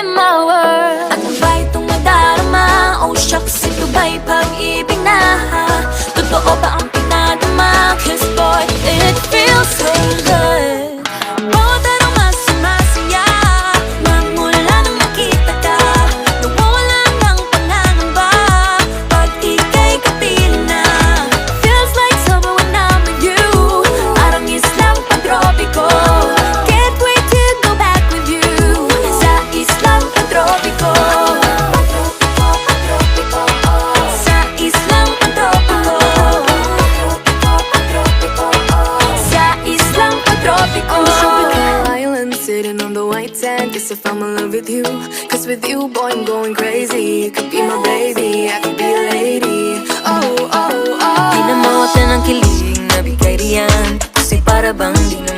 in my world. At ba itong nadarama? Oh shucks, ito ba'y pag-ibig na? Totoo ba ang pinadama? Cause boy, it feels so good. Bawat araw mas sumasaya nang mula nang nakita ka. Nawawala ng pangangamba pag ika'y kapiling na. Feels like summer when I'm with you. Parang islang pantropiko. Can't wait to go back with you sa islang pantropiko. Sa islang pantropiko. Sa islang pantropiko. Island sitting on the white sand. Guess if I'm in love with you, cause with you, boy, I'm going crazy. You could be my baby, I could be a lady. Oh, oh, oh. Di na mawala ng kilig na bigay riyan, kasi para bang di na